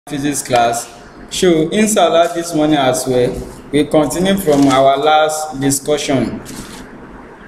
Physics class. So inshallah this morning as well, we continue from our last discussion,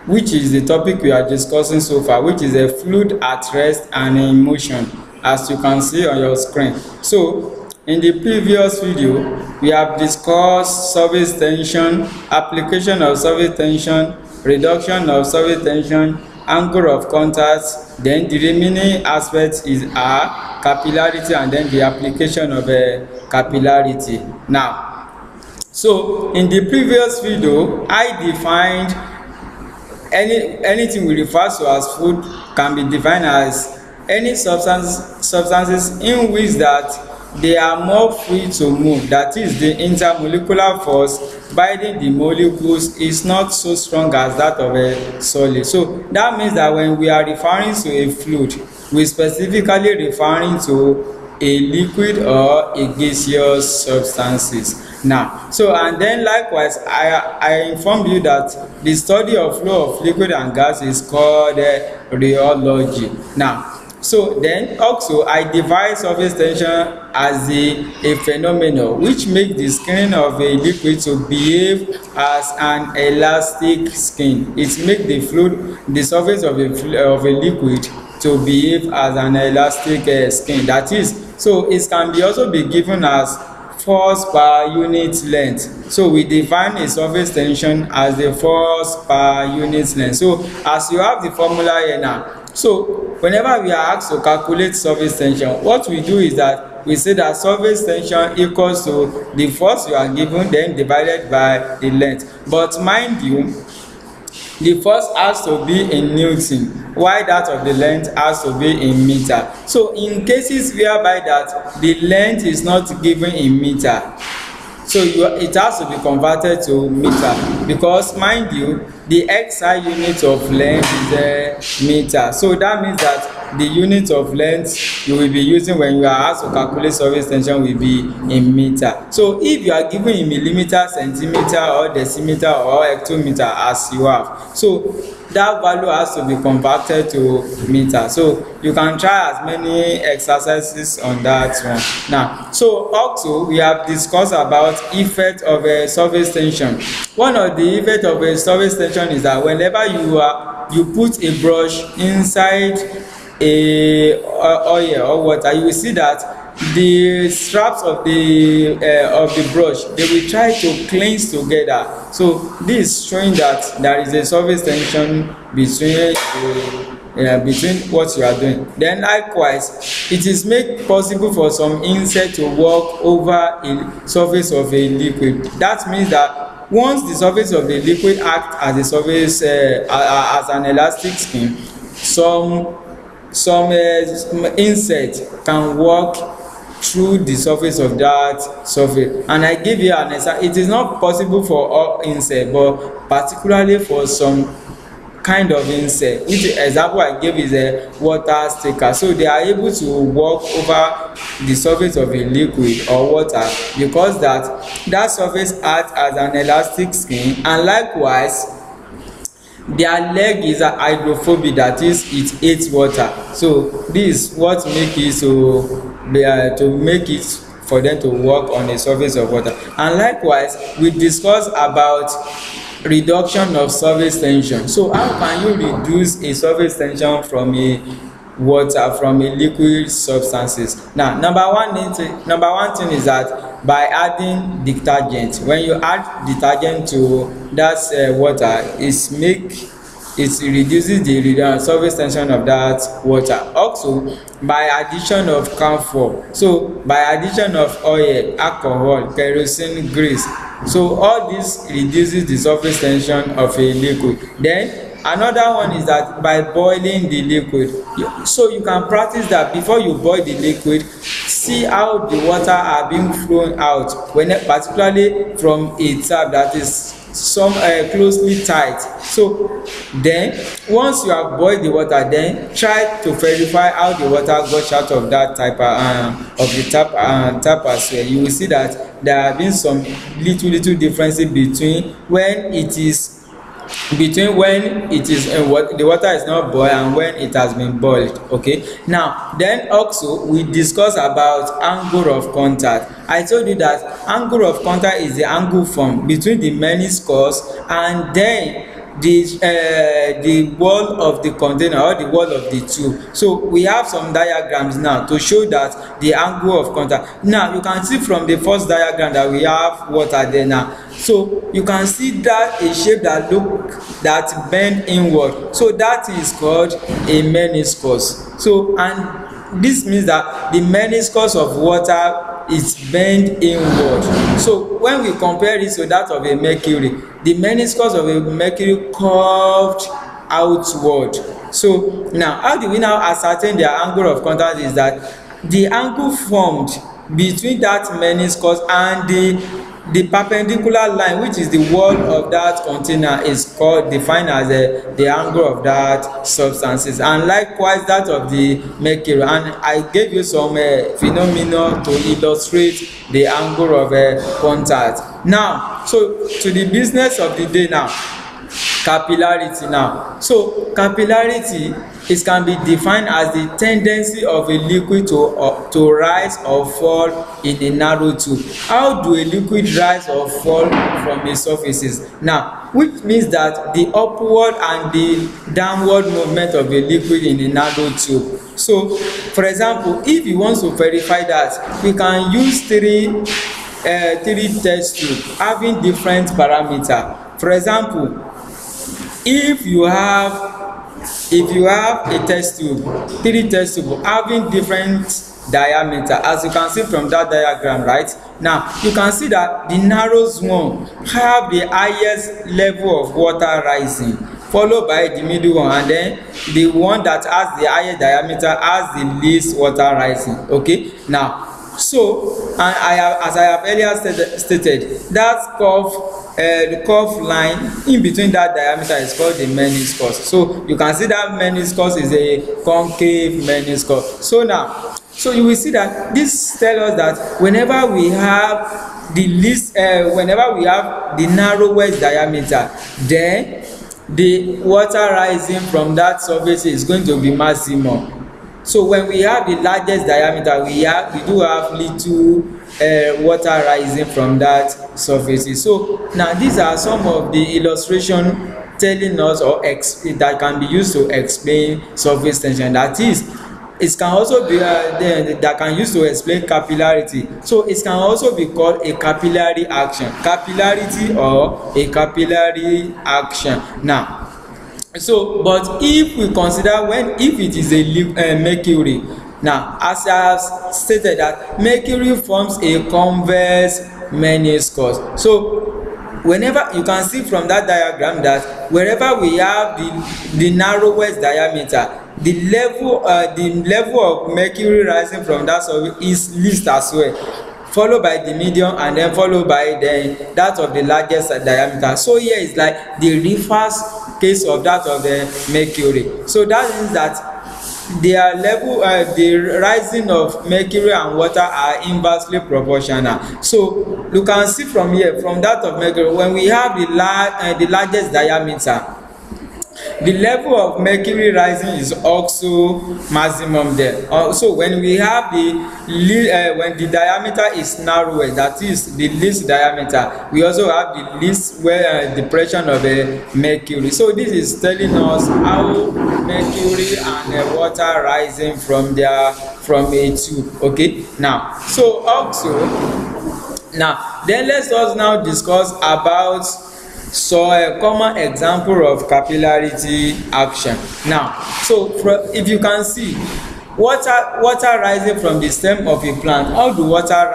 which is the topic we are discussing so far, which is a fluid at rest and in motion, as you can see on your screen. So in the previous video, we have discussed surface tension, application of surface tension, reduction of surface tension, angle of contact, then the remaining aspect is capillarity, and then the application of capillarity. Now, so in the previous video, I defined anything we refer to as fluid can be defined as any substances in which that they are more free to move, that is, the intermolecular force binding the molecules is not so strong as that of a solid. So that means that when we are referring to a fluid, we specifically referring to a liquid or a gaseous substances. Now, so and then likewise, I informed you that the study of flow of liquid and gas is called rheology. Now, so then also I divide surface tension as a phenomenon which makes the skin of a liquid to behave as an elastic skin. It makes the fluid, the surface of a liquid, to behave as an elastic skin. That is, so it can be also be given as force per unit length. So we define a surface tension as the force per unit length. So as you have the formula here now, so whenever we are asked to calculate surface tension, what we do is that we say that surface tension equals to the force you are given, then divided by the length. But mind you, the force has to be in Newton, while that of the length has to be in meter. So in cases whereby that the length is not given in meter, so it has to be converted to meter, because mind you, the SI unit of length is a meter. So that means that the unit of length you will be using when you are asked to calculate surface tension will be in meter. So if you are given in millimeter, centimeter, or decimeter, or hectometer as you have, so that value has to be converted to meter. So you can try as many exercises on that one. Now, so also we have discussed about effect of a surface tension. One of the effect of a surface tension is that whenever you put a brush inside a oil or water, you will see that the straps of the brush, they will try to cleanse together. So this is showing that there is a surface tension between what you are doing. Then likewise, it is made possible for some insect to walk over a surface of a liquid. That means that once the surface of the liquid acts as a surface as an elastic skin, some insect can walk through the surface of that surface. And I give you an example. It is not possible for all insects, but particularly for some kind of insect, which example I gave is a water sticker. So they are able to walk over the surface of a liquid or water because that surface acts as an elastic skin, and likewise their leg is hydrophobic, that is, it hates water. So this is what make it to make it for them to walk on the surface of water. And likewise, we discussed about reduction of surface tension. So how can you reduce a surface tension from a liquid substances? Now, number one thing is that by adding detergent. When you add detergent to that water, it reduces the surface tension of that water. Also, by addition of camphor, so by addition of oil, alcohol, kerosene, grease, so all this reduces the surface tension of a liquid. Then another one is that by boiling the liquid, so you can practice that before you boil the liquid, see how the water are being flown out, when particularly from a tap that is closely tight. So then once you have boiled the water, then try to verify how the water got out of that type of the tap as well. You will see that there have been some little differences between when it is between when it is what the water is not boiled and when it has been boiled. Okay, now then also we discuss about angle of contact. I told you that angle of contact is the angle formed between the meniscus and then the wall of the container or the wall of the tube. So we have some diagrams now to show that the angle of contact. Now you can see from the first diagram that we have water there now. So you can see that a shape that bend inward. So that is called a meniscus. So and this means that the meniscus of water is bent inward. So when we compare it to that of a mercury, the meniscus of a mercury curved outward. So now how do we now ascertain their angle of contact? Is that the angle formed between that meniscus and the perpendicular line, which is the wall of that container, is defined as the angle of that substances, and likewise that of the mercury. And I gave you some phenomena to illustrate the angle of contact. Now, so to the business of the day now, capillarity now. So capillarity can be defined as the tendency of a liquid to rise or fall in a narrow tube. How do a liquid rise or fall from the surfaces? Now, which means that the upward and the downward movement of a liquid in a narrow tube. So, for example, if you want to verify that, we can use three test tubes having different parameters. For example, if you have a test tube, three test tubes having different diameter, as you can see from that diagram, right? Now you can see that the narrowest one have the highest level of water rising, followed by the middle one, and then the one that has the highest diameter has the least water rising. Okay, now so and as I have earlier stated, that the curved line in between that diameter is called the meniscus. So you can see that meniscus is a concave meniscus. So now, so you will see that this tells us that whenever we have the narrowest diameter, then the water rising from that surface is going to be maximum. So when we have the largest diameter, we do have little water rising from that surface. So now these are some of the illustration telling us that can be used to explain surface tension. That is, it can also be that can use to explain capillarity. So it can also be called a capillary action, capillarity or a capillary action. Now, so but if we consider if it is a mercury, now as I have stated that mercury forms a convex meniscus. So whenever you can see from that diagram that wherever we have the narrowest diameter, the level of mercury rising from that surface is least as well, followed by the medium, and then followed by that of the largest diameter. So here is like the reverse case of that of the mercury. So that means that their level, the rising of mercury and water are inversely proportional. So you can see from here, from that of mercury, when we have the largest diameter, the level of mercury rising is also maximum there. Also, when we have when the diameter is narrower, that is the least diameter, we also have the least depression of mercury. So this is telling us how mercury and water rising from a tube. Okay, now so also now then let's us now discuss about a common example of capillarity action. Now, so if you can see water rising from the stem of a plant, how do water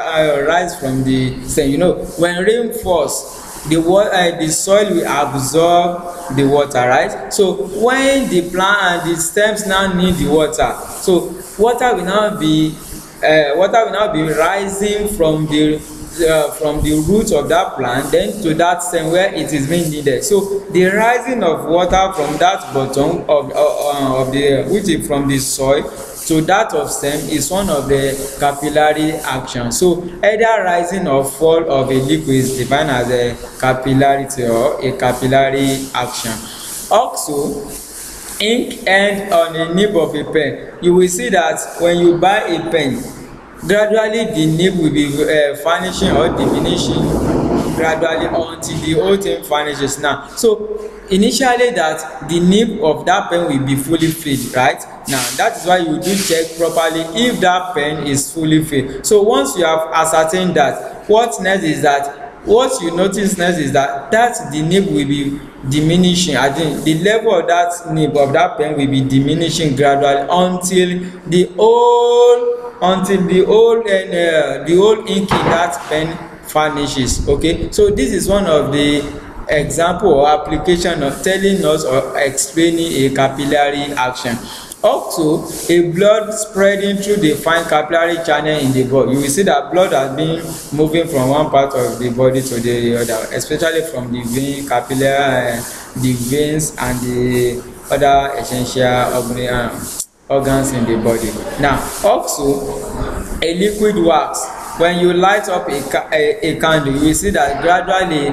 rise from the stem? You know, when rain falls, the soil will absorb the water, right? So when the plant and the stems now need the water, so water will now be rising from the root of that plant then to that stem where it is being needed. So the rising of water from that bottom of the which is from the soil to that of stem is one of the capillary action. So either rising or fall of a liquid is defined as a capillarity or a capillary action. Also, ink end on a nib of a pen. You will see that when you buy a pen, gradually the nib will be vanishing or diminishing gradually until the whole thing vanishes. Now, so initially that the nib of that pen will be fully filled, right? Now that is why you do check properly if that pen is fully filled. So once you have ascertained that, what next is that what you notice next is that the nib will be diminishing. I think the level of that nib of that pen will be diminishing gradually until the whole ink in that pen vanishes. Okay, so this is one of the example or application of telling us or explaining a capillary action. Also, a blood spreading through the fine capillary channel in the body. You will see that blood has been moving from one part of the body to the other, especially from the vein, capillary, the veins, and the other essential organs in the body. Now, also, a liquid wax. When you light up a candle, you will see that gradually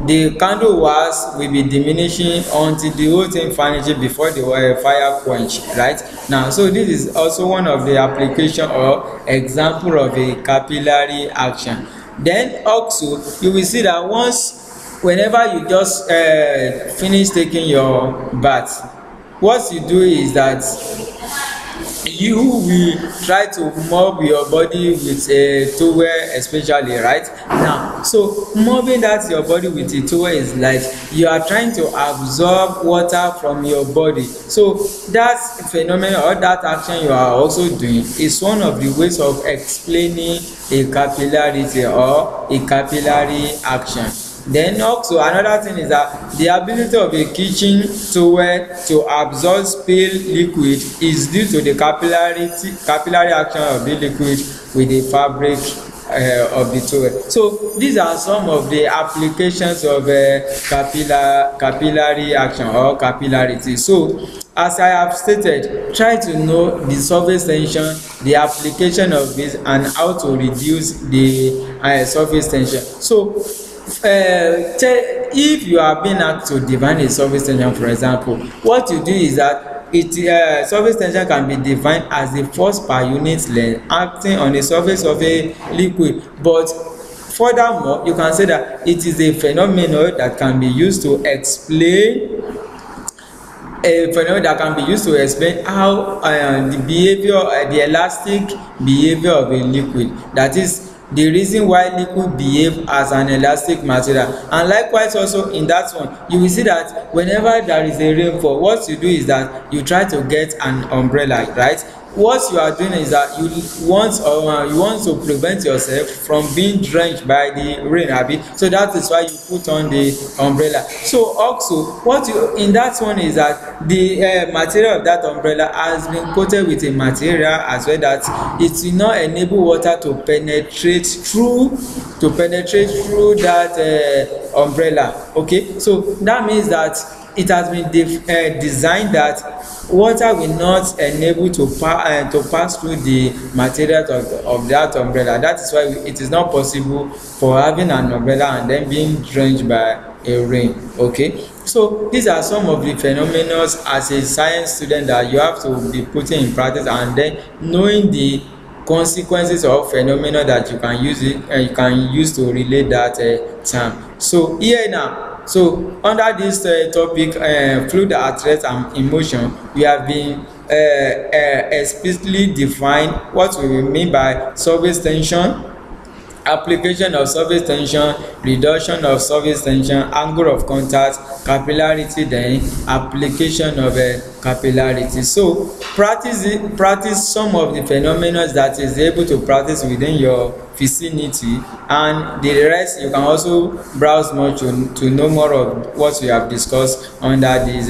the candle wax will be diminishing until the whole thing vanishes before the fire quench, right? Now, so this is also one of the application or example of a capillary action. Then also you will see that whenever you just finish taking your bath, what you do is that you will try to mop your body with a towel, especially, right? Now, so mopping that your body with a towel is like you are trying to absorb water from your body. So that phenomenon or that action you are also doing is one of the ways of explaining a capillarity or a capillary action. Then also another thing is that the ability of a kitchen towel to absorb spilled liquid is due to the capillary action of the liquid with the fabric of the towel. So these are some of the applications of capillary action or capillarity. So as I have stated, try to know the surface tension, the application of this, and how to reduce the surface tension. So if you are being asked to define a surface tension, for example, what you do is that surface tension can be defined as the force per unit length acting on the surface of a liquid. But furthermore, you can say that it is a phenomenon that can be used to explain how the behavior, the elastic behavior of a liquid, that is the reason why liquid behave as an elastic material. And likewise also in that one, you will see that whenever there is a rainfall, what you do is that you try to get an umbrella, right? What you are doing is that you want to prevent yourself from being drenched by the rain, abi. So that is why you put on the umbrella. So also what you in that one is that the material of that umbrella has been coated with a material as well that it will not enable water to penetrate through that umbrella. Okay, so that means that it has been designed that water will not enable to pass through the material of that umbrella. That is why it is not possible for having an umbrella and then being drenched by a rain. Okay, so these are some of the phenomena as a science student that you have to be putting in practice, and then knowing the consequences of phenomena that you can use to relate that term. So here now, so under this topic, fluid at rest and emotion, we have been explicitly defined what we mean by surface tension, application of surface tension, reduction of surface tension, angle of contact, capillarity, then application of capillarity. So practice some of the phenomena that is able to practice within your vicinity, and the rest you can also browse more to know more of what we have discussed under this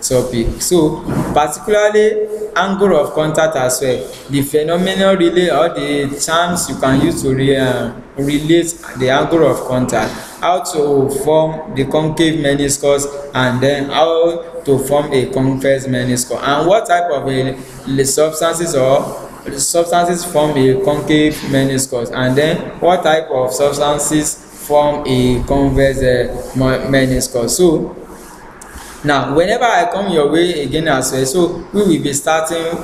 topic. So particularly angle of contact as well, the phenomenon relay or the terms you can use to relate the angle of contact, how to form the concave meniscus, and then how to form a convex meniscus. And what type of substances form a concave meniscus, and then what type of substances form a convex meniscus. So now whenever I come your way again as well, so we will be starting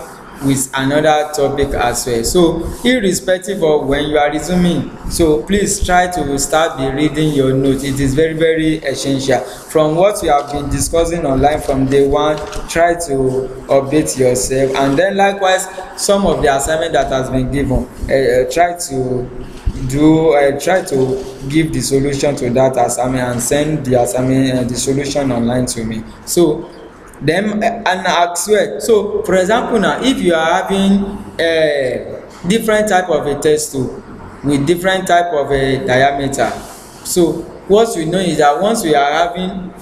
with another topic as well. So irrespective of when you are resuming, so please try to start be reading your notes. It is very, very essential. From what we have been discussing online from day one, try to update yourself, and then likewise some of the assignment that has been given, try to give the solution to that assignment and send the assignment the solution online to me. So then and as well, so for example now, if you are having a different type of a test tube with different type of a diameter, so what we know is that once we are having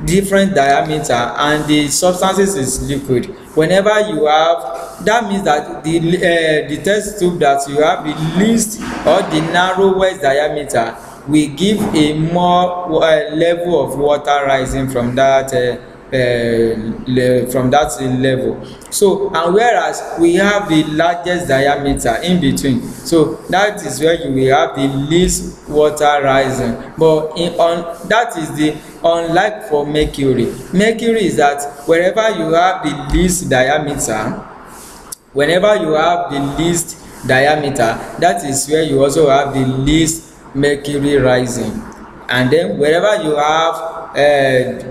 different diameter and the substances is liquid, whenever you have, that means that the test tube that you have the least or the narrowest diameter will give a more level of water rising from that level. So and whereas we have the largest diameter in between, so that is where you will have the least water rising. But that is the unlike for mercury. Mercury is that wherever you have the least diameter, that is where you also have the least mercury rising. And then wherever you have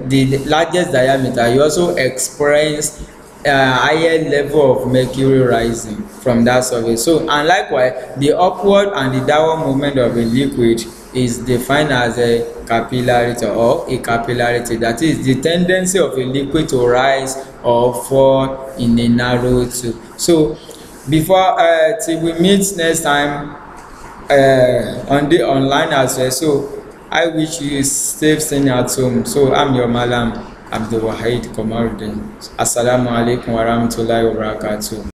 the largest diameter, you also experience higher level of mercury rising from that surface. So and likewise the upward and the downward movement of a liquid is defined as a capillarity or a capillarity, that is the tendency of a liquid to rise or fall in a narrow tube. So before till we meet next time on the online as well, so I wish you stay staying at home. So I'm your Malam Abdul Wahid Komarudin. Assalamu alaikum wa rahmatullahi wa barakatuh.